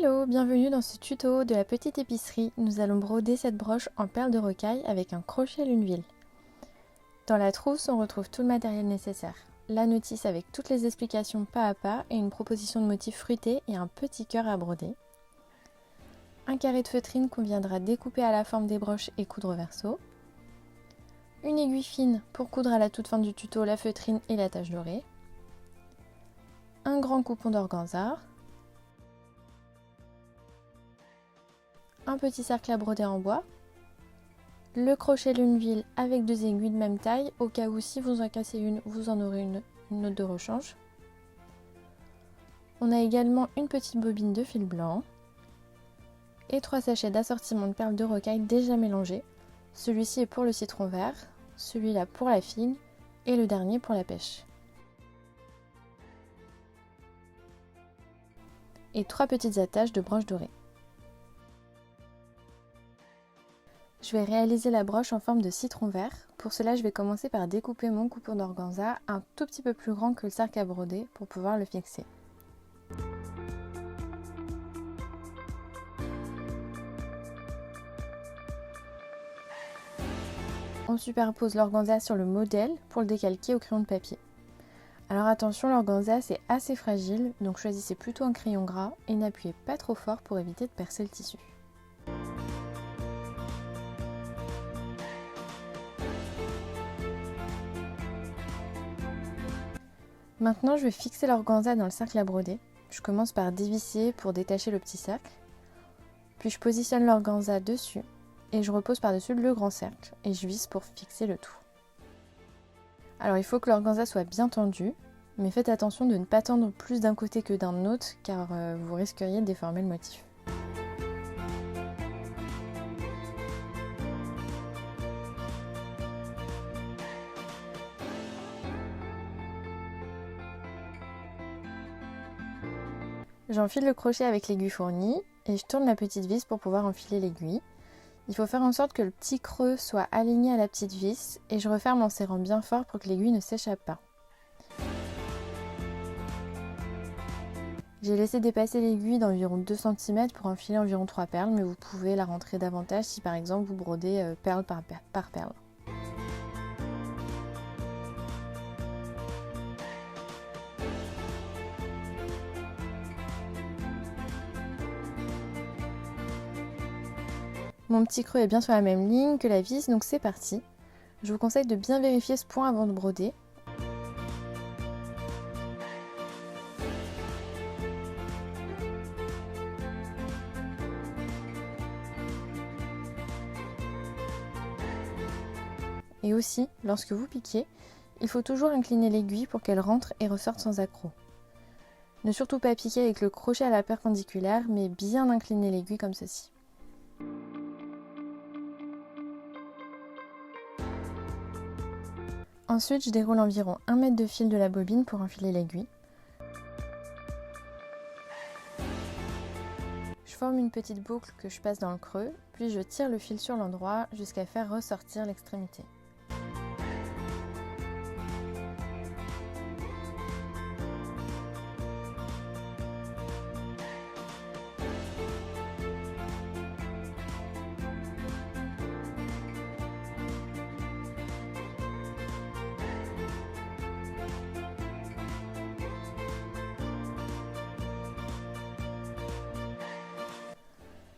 Hello, bienvenue dans ce tuto de la petite épicerie. Nous allons broder cette broche en perles de rocaille avec un crochet Lunéville. Dans la trousse, on retrouve tout le matériel nécessaire. La notice avec toutes les explications pas à pas et une proposition de motifs fruités et un petit cœur à broder. Un carré de feutrine qu'on viendra découper à la forme des broches et coudre au verso. Une aiguille fine pour coudre à la toute fin du tuto la feutrine et la tache dorée. Un grand coupon d'organza. Un petit cercle à broder en bois, le crochet Lunéville avec 2 aiguilles de même taille, au cas où si vous en cassez une, vous en aurez une autre de rechange. On a également une petite bobine de fil blanc et 3 sachets d'assortiment de perles de rocaille déjà mélangées. Celui-ci est pour le citron vert, celui-là pour la figue et le dernier pour la pêche. Et 3 petites attaches de broches dorées. Je vais réaliser la broche en forme de citron vert. Pour cela, je vais commencer par découper mon coupon d'organza un tout petit peu plus grand que le cercle à broder pour pouvoir le fixer. On superpose l'organza sur le modèle pour le décalquer au crayon de papier. Alors attention, l'organza c'est assez fragile, donc choisissez plutôt un crayon gras et n'appuyez pas trop fort pour éviter de percer le tissu. Maintenant, je vais fixer l'organza dans le cercle à broder. Je commence par dévisser pour détacher le petit cercle. Puis je positionne l'organza dessus et je repose par-dessus le grand cercle et je visse pour fixer le tout. Alors il faut que l'organza soit bien tendu, mais faites attention de ne pas tendre plus d'un côté que d'un autre car vous risqueriez de déformer le motif. J'enfile le crochet avec l'aiguille fournie et je tourne la petite vis pour pouvoir enfiler l'aiguille. Il faut faire en sorte que le petit creux soit aligné à la petite vis et je referme en serrant bien fort pour que l'aiguille ne s'échappe pas. J'ai laissé dépasser l'aiguille d'environ 2 cm pour enfiler environ 3 perles, mais vous pouvez la rentrer davantage si par exemple vous brodez perle par perle. Mon petit creux est bien sur la même ligne que la vis, donc c'est parti. Je vous conseille de bien vérifier ce point avant de broder. Et aussi, lorsque vous piquez, il faut toujours incliner l'aiguille pour qu'elle rentre et ressorte sans accroc. Ne surtout pas piquer avec le crochet à la perpendiculaire, mais bien incliner l'aiguille comme ceci. Ensuite, je déroule environ 1 mètre de fil de la bobine pour enfiler l'aiguille. Je forme une petite boucle que je passe dans le creux, puis je tire le fil sur l'endroit jusqu'à faire ressortir l'extrémité.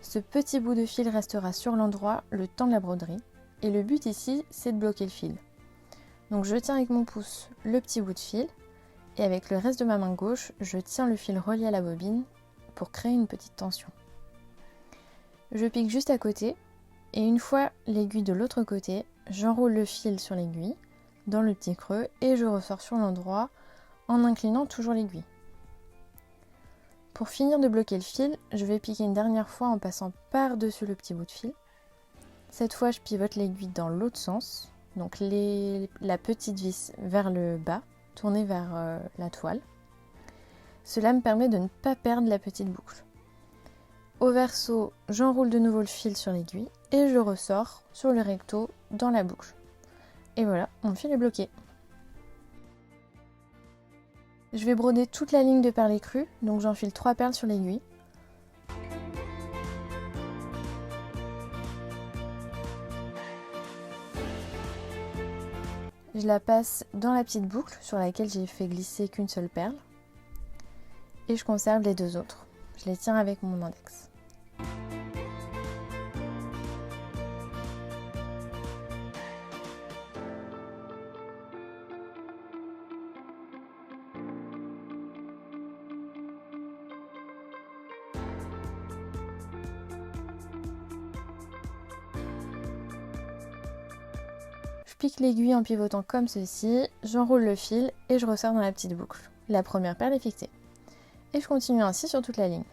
Ce petit bout de fil restera sur l'endroit le temps de la broderie et le but ici c'est de bloquer le fil. Donc je tiens avec mon pouce le petit bout de fil et avec le reste de ma main gauche je tiens le fil relié à la bobine pour créer une petite tension. Je pique juste à côté et une fois l'aiguille de l'autre côté, j'enroule le fil sur l'aiguille dans le petit creux et je ressors sur l'endroit en inclinant toujours l'aiguille. Pour finir de bloquer le fil, je vais piquer une dernière fois en passant par-dessus le petit bout de fil. Cette fois, je pivote l'aiguille dans l'autre sens, donc la petite vis vers le bas, tournée vers la toile. Cela me permet de ne pas perdre la petite boucle. Au verso, j'enroule de nouveau le fil sur l'aiguille et je ressors sur le recto dans la boucle. Et voilà, mon fil est bloqué. Je vais broder toute la ligne de perles écrues, donc j'enfile 3 perles sur l'aiguille. Je la passe dans la petite boucle sur laquelle j'ai fait glisser qu'une seule perle. Et je conserve les deux autres. Je les tiens avec mon index. Je pique l'aiguille en pivotant comme ceci, j'enroule le fil et je resserre dans la petite boucle. La première perle est fixée. Et je continue ainsi sur toute la ligne.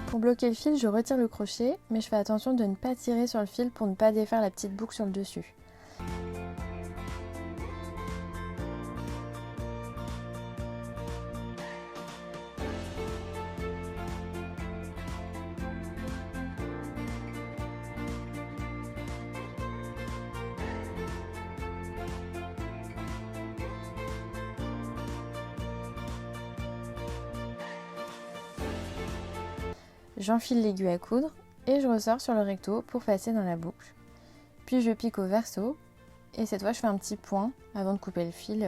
Pour bloquer le fil, je retire le crochet, mais je fais attention de ne pas tirer sur le fil pour ne pas défaire la petite boucle sur le dessus. J'enfile l'aiguille à coudre et je ressors sur le recto pour passer dans la boucle. Puis je pique au verso et cette fois je fais un petit point avant de couper le fil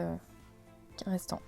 restant.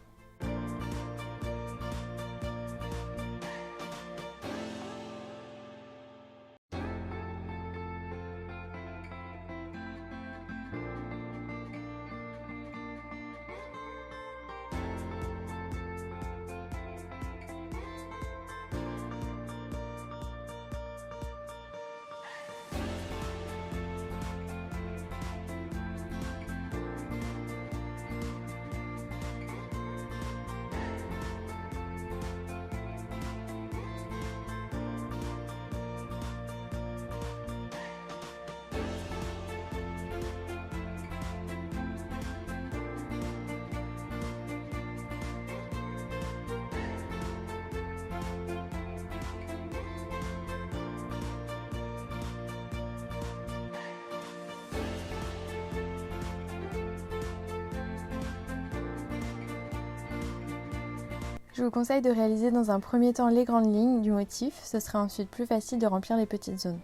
Je vous conseille de réaliser dans un premier temps les grandes lignes du motif, ce sera ensuite plus facile de remplir les petites zones.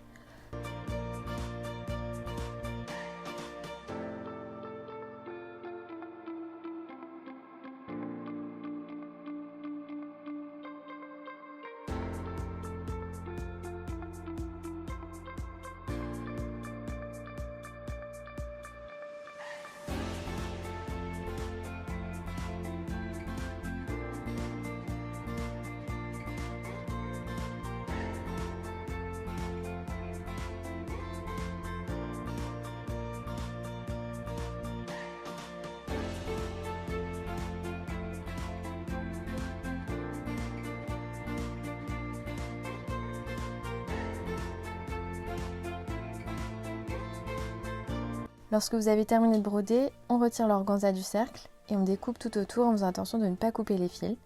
Lorsque vous avez terminé de broder, on retire l'organza du cercle et on découpe tout autour en faisant attention de ne pas couper les fils.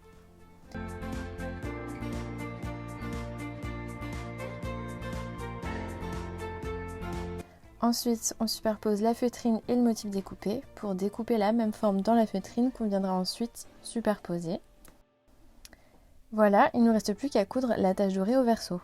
Ensuite, on superpose la feutrine et le motif découpé pour découper la même forme dans la feutrine qu'on viendra ensuite superposer. Voilà, il ne nous reste plus qu'à coudre la tache dorée au verso.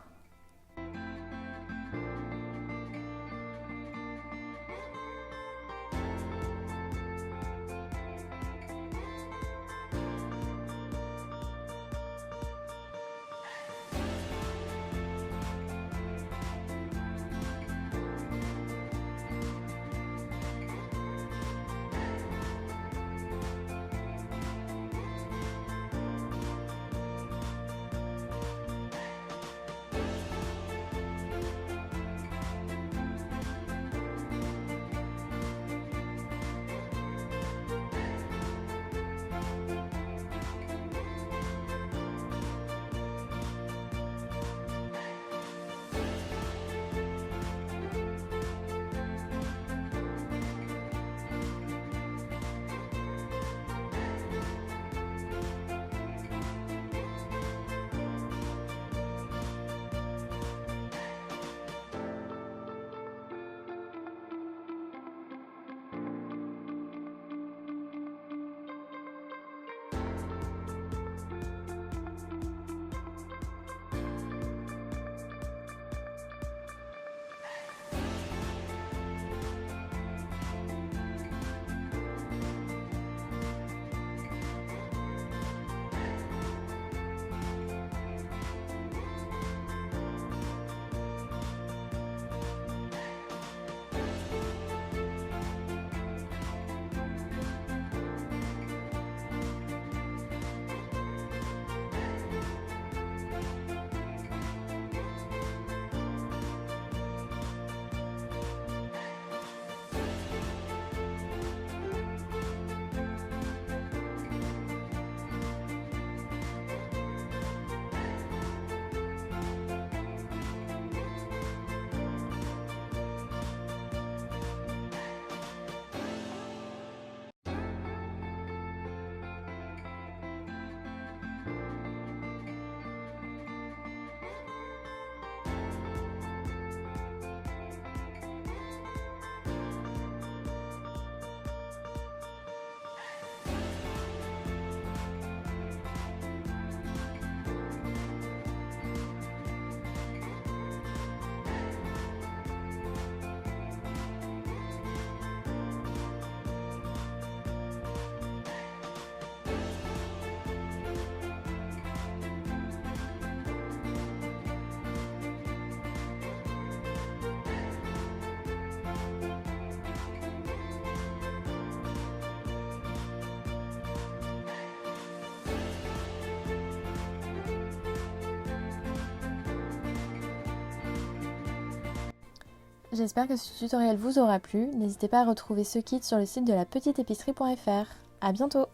J'espère que ce tutoriel vous aura plu. N'hésitez pas à retrouver ce kit sur le site de lapetiteépicerie.fr. À bientôt!